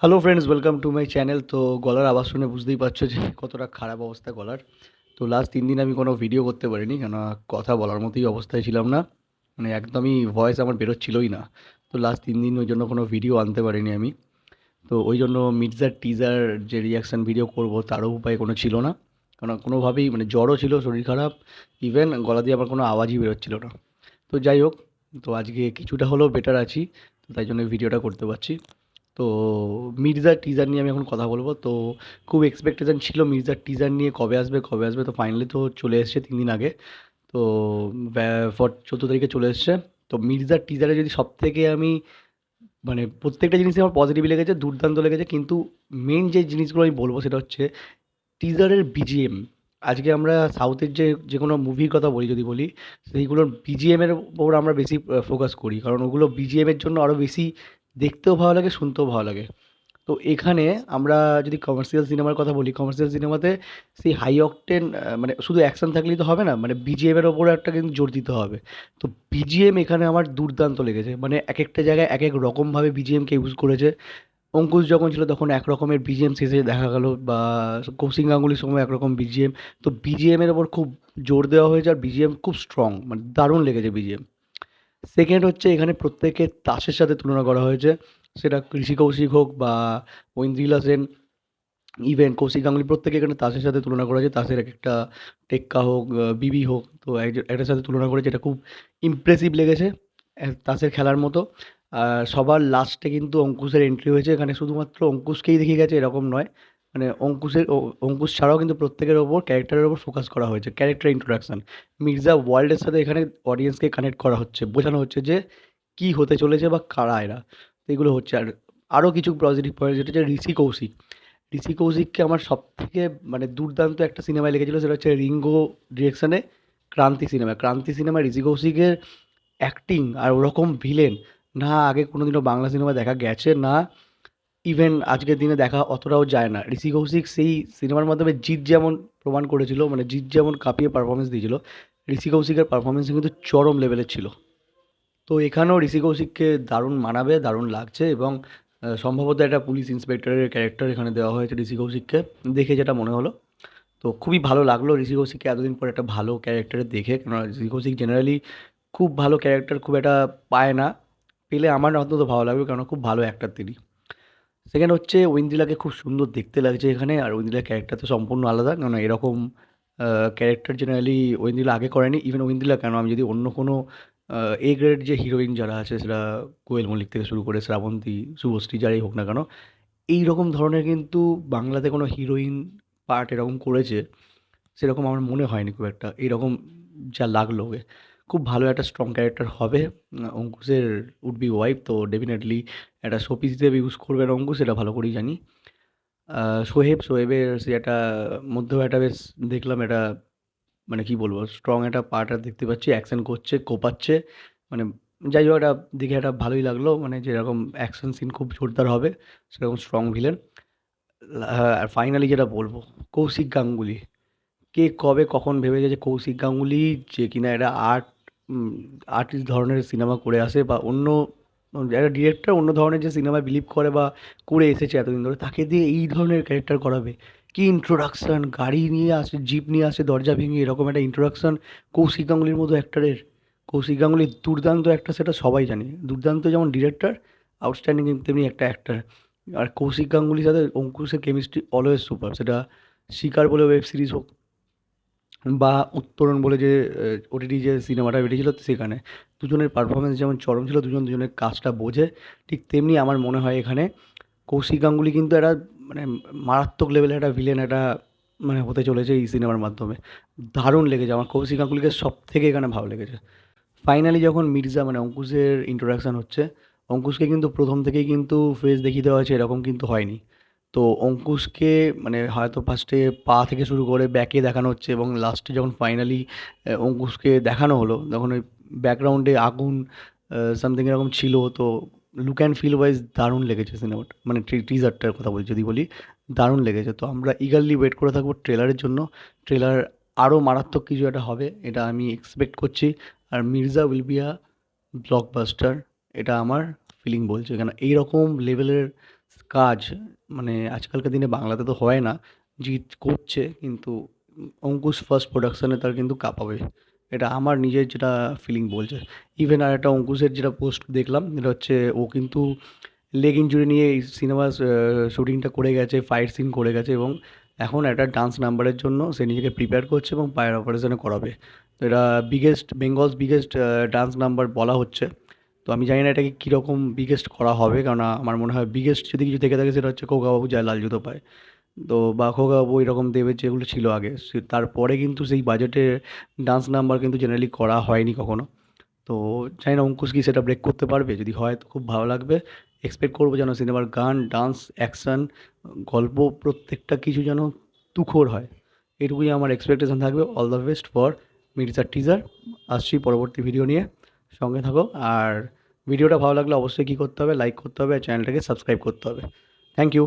Hello friends, welcome to my channel. তো গলার আওয়াজ শুনে বুঝতেই পারছো যে কতটা খারাপ অবস্থা গলার। তো লাস্ট 3 দিন আমি কোনো ভিডিও করতে পারিনি, কেন কথা বলার মতোই অবস্থায় ছিলাম না। মানে একদমই ভয়েস আমার বেরোচ্ছিলই না। তো লাস্ট 3 দিন ওই জন্য কোনো ভিডিও আনতে পারিনি আমি। তো ওই জন্য মির্জার টিজার যে রিয়াকশান ভিডিও করব তারও উপায় কোনো ছিল না। কারণ কোনোভাবেই মানে জ্বরও ছিল, শরীর খারাপ, ইভেন গলা দিয়ে আমার কোনো আওয়াজই বেরোচ্ছিল না। তো যাই হোক, তো আজকে কিছুটা হলেও বেটার আছি, তো তাই জন্য ভিডিওটা করতে পারছি। তো মির্জার টিজার নিয়ে আমি এখন কথা বলবো। তো খুব এক্সপেকটেশন ছিল মির্জার টিজার নিয়ে, কবে আসবে কবে আসবে, তো ফাইনালি তো চলে এসছে 3 দিন আগে। তো 14 তারিখে চলে এসছে। তো মির্জার টিজারে যদি সব থেকে আমি মানে প্রত্যেকটা জিনিসই আমার পজিটিভ লেগেছে, দুর্দান্ত লেগেছে, কিন্তু মেন যে জিনিসগুলো আমি বলবো সেটা হচ্ছে টিজারের বিজিএম। আজকে আমরা সাউথের যে যে কোনো মুভির কথা বলি, যদি বলি সেইগুলোর বিজিএমের ওপর আমরা বেশি ফোকাস করি, কারণ ওগুলো বিজিএমের জন্য আরও বেশি দেখতেও ভালো লাগে, শুনতেও ভালো লাগে। তো এখানে আমরা যদি কমার্শিয়াল সিনেমার কথা বলি, কমার্শিয়াল সিনেমাতে সেই হাই অকটেন মানে শুধু অ্যাকশন থাকলেই তো হবে না, মানে বিজিএমের ওপরে একটা কিন্তু জোর দিতে হবে। তো বিজিএম এখানে আমার দুর্দান্ত লেগেছে, মানে এক একটা জায়গায় এক এক রকমভাবে বিজিএমকে ইউজ করেছে। অঙ্কুশ যখন ছিল তখন এক রকমের বিজিএম শেষে দেখা গেল, বা কৌশিক গাঙ্গুলির সময় একরকম বিজিএম। তো বিজিএমের ওপর খুব জোর দেওয়া হয়েছে, আর বিজিএম খুব স্ট্রং, মানে দারুণ লেগেছে বিজিএম। সেকেন্ড হচ্ছে এখানে প্রত্যেকের তাসের সাথে তুলনা করা হয়েছে, সেটা ঋষি কৌশিক হোক বা ঐন্দ্রিলা সেন, ইভেন কৌশিক গাঙ্গুলি, প্রত্যেকে এখানে তাসের সাথে তুলনা করা হয়েছে। তাসের এক একটা টেক্কা হোক, বিবি হোক, তো একটার সাথে তুলনা করেছে, এটা খুব ইমপ্রেসিভ লেগেছে তাসের খেলার মতো। আর সবার লাস্টে কিন্তু অঙ্কুশের এন্ট্রি হয়েছে এখানে, শুধুমাত্র অঙ্কুশকেই দেখিয়ে গেছে এরকম নয়। মানে অঙ্কুশ ছাড়াও কিন্তু প্রত্যেকের ওপর ক্যারেক্টারের ওপর ফোকাস করা হয়েছে, ক্যারেক্টার ইন্ট্রোডাকশন। মির্জা ওয়ার্ল্ডের সাথে এখানে অডিয়েন্সকে কানেক্ট করা হচ্ছে, বোঝানো হচ্ছে যে কী হতে চলেছে বা কারা এরা। তো এগুলো হচ্ছে। আর আরও কিছু পজিটিভ পয়েন্ট, যেটা হচ্ছে ঋষি কৌশিক। ঋষি কৌশিককে আমার সবথেকে মানে দুর্দান্ত একটা সিনেমায় লেগেছিল, সেটা হচ্ছে রিঙ্গো ডিরেকশনে ক্রান্তি সিনেমা। ক্রান্তি সিনেমায় ঋষি কৌশিকের অ্যাক্টিং আর ওরকম ভিলেন না আগে কোনোদিনও বাংলা সিনেমা দেখা গেছে, না ইভেন আজকের দিনে দেখা অতটাও যায় না। ঋষি কৌশিক সেই সিনেমার মাধ্যমে জিৎ যেমন প্রমাণ করেছিল, মানে জিৎ যেমন কাঁপিয়ে পারফরমেন্স দিয়েছিল, ঋষি কৌশিকের পারফরমেন্স কিন্তু চরম লেভেলের ছিল। তো এখানেও ঋষি কৌশিককে দারুণ মানাবে, দারুণ লাগছে। এবং সম্ভবত একটা পুলিশ ইন্সপেক্টরের ক্যারেক্টার এখানে দেওয়া হয়েছে ঋষি কৌশিককে, দেখে যেটা মনে হলো। তো খুবই ভালো লাগলো ঋষি কৌশিককে এতদিন পর একটা ভালো ক্যারেক্টারে দেখে, কেন ঋষি কৌশিক জেনারেলি খুব ভালো ক্যারেক্টার খুব একটা পায় না, পেলে আমার অন্তত ভালো লাগবে, কারণ খুব ভালো অ্যাক্টার তিনি। সেকেন্ড হচ্ছে ঐন্দ্রিলাকে খুব সুন্দর দেখতে লাগছে এখানে, আর ঐন্দ্রিলার ক্যারেক্টার তো সম্পূর্ণ আলাদা, কারণ এরকম ক্যারেক্টার জেনারেলি ঐন্দ্রিলা আগে করেনি। ইভেন ঐন্দ্রিলা কেন, আমি যদি অন্য কোনো এ গ্রেড যে হিরোইন যারা আছে, সেটা কোয়েল মল্লিক থেকে শুরু করে শ্রাবন্তী, শুভশ্রী, যারাই হোক না কেন, এই রকম ধরনের কিন্তু বাংলাতে কোনো হিরোইন পার্ট এরকম করেছে সেরকম আমার মনে হয়নি খুব একটা। এইরকম যা লাগলো ওকে, খুব ভালো একটা স্ট্রং ক্যারেক্টার হবে। অঙ্কুশের উড বি ওয়াইফ, তো ডেফিনেটলি একটা শোপিস হিসেবে ইউজ করবেন অঙ্কুশ, সেটা ভালো করেই জানি। সোহেবের সে একটা মধ্যেও একটা বেশ দেখলাম, একটা মানে কি বলবো, স্ট্রং একটা পার্ট আর দেখতে পাচ্ছি, অ্যাকশন করছে, কোপাচ্ছে, মানে যাই হোক, একটা দেখে একটা ভালোই লাগলো, মানে যেরকম অ্যাকশন সিন খুব জোরদার হবে, সেরকম স্ট্রং ভিলেন। আর ফাইনালি যেটা বলবো, কৌশিক গাঙ্গুলি। কে কবে কখন ভেবেছে যে কৌশিক গাঙ্গুলি, যে কিনা একটা আর্টিস্ট ধরনের সিনেমা করে আসে, বা অন্য একটা ডিরেক্টর অন্য ধরনের যে সিনেমায় বিলিভ করে বা করে এসেছে এতদিন ধরে, তাকে দিয়ে এই ধরনের ক্যারেক্টার করাবে? কি ইন্ট্রোডাকশন, গাড়ি নিয়ে আসে, জিপ নিয়ে আসে, দরজা ভেঙে, এরকম একটা ইন্ট্রোডাকশন কৌশিক গাঙ্গুলির মতো অ্যাক্টারের। কৌশিক গাঙ্গুলি দুর্দান্ত একটা, সেটা সবাই জানে, দুর্দান্ত যেমন ডিরেক্টর, আউটস্ট্যান্ডিং তেমনি একটা অ্যাক্টার। আর কৌশিক গাঙ্গুলির সাথে অঙ্কুশের কেমিস্ট্রি অলওয়েজ সুপার, সেটা শিকার বলে ওয়েব সিরিজ হোক, বা উত্তরণ বলে যে ওটিটি যে সিনেমাটা বেরিয়েছিল, সেখানে দুজনের পারফরমেন্স যেমন চরম ছিল, দুজন দুজনের কাজটা বোঝে, ঠিক তেমনি আমার মনে হয় এখানে কৌশিক গাঙ্গুলি কিন্তু একটা মানে মারাত্মক লেভেলের একটা ভিলেন, একটা মানে হতে চলেছে এই সিনেমার মাধ্যমে। দারুণ লেগেছে আমার কৌশিক গাঙ্গুলিকে, সব থেকে এখানে ভালো লেগেছে। ফাইনালি যখন মির্জা মানে অঙ্কুশের ইন্ট্রোডাকশন হচ্ছে, অঙ্কুশকে কিন্তু প্রথম থেকেই কিন্তু ফেস দেখিয়ে দেওয়া হয়েছে, এরকম কিন্তু হয়নি। তো অঙ্কুশকে মানে হয়তো ফার্স্টে পা থেকে শুরু করে ব্যাকে দেখানো হচ্ছে, এবং লাস্টে যখন ফাইনালি অঙ্কুশকে দেখানো হলো, তখন ওই ব্যাকগ্রাউন্ডে আগুন সামথিং এরকম ছিল। তো লুক অ্যান্ড ফিল ওয়াইজ দারুণ লেগেছে সিনেমাটা, মানে টিজারটার কথা বলি যদি বলি, দারুণ লেগেছে। তো আমরা ইগারলি ওয়েট করে থাকবো ট্রেলারের জন্য। ট্রেলার আরও মারাত্মক কিছু একটা হবে, এটা আমি এক্সপেক্ট করছি। আর Mirza will be a blockbuster, এটা আমার ফিলিং বলছে, কেন এইরকম লেভেলের কাজ মানে আজকালকার দিনে বাংলাতে তো হয় না। জিৎ করছে কিন্তু অঙ্কুশ ফার্স্ট প্রোডাকশনে তার কিন্তু কাঁপাবে। এটা আমার নিজের যেটা ফিলিং বলছে। ইভেন আরেকটা অঙ্কুশের যেটা পোস্ট দেখলাম যেটা হচ্ছে ও কিন্তু লেগ ইনজুরি নিয়ে এই সিনেমার শুটিংটা করে গেছে, ফাইট সিন করে গেছে এবং এখন একটা ডান্স নাম্বারের জন্য সে নিজেকে প্রিপেয়ার করছে এবং পায়ের অপারেশনও করাবে। তো এটা বেঙ্গলস বিগেস্ট ডান্স নাম্বার বলা হচ্ছে। তো আমি জানি না এটাকে কীরকম বিগেস্ট করা হবে, কারণ আমার মনে হয় বিগেস্ট যদি কিছু থেকে থাকে সেটা হচ্ছে খোকা বাবু যায় লাল জুতো পায়। তো বা খোকা বাবু এরকম দেবের যেগুলো ছিল আগে তারপরে কিন্তু সেই বাজেটে ডান্স নাম্বার কিন্তু জেনারেলি করা হয়নি কখনো। তো জানি না অঙ্কুশ কি সেটা ব্রেক করতে পারবে, যদি হয় তো খুব ভালো লাগবে। এক্সপেক্ট করবো যেন সিনেমার গান, ডান্স, অ্যাকশন, গল্প প্রত্যেকটা কিছু যেন তুখোড় হয়, এটুকুই আমার এক্সপেকটেশন থাকবে। অল দ্য বেস্ট ফর মির্জার টিজার। আসছি পরবর্তী ভিডিও নিয়ে, সঙ্গে থাকো। আর ভিডিওটা ভালো লাগলে অবশ্যই কী করতে হবে, লাইক করতে হবে আর চ্যানেলটাকে সাবস্ক্রাইব করতে হবে। Thank you.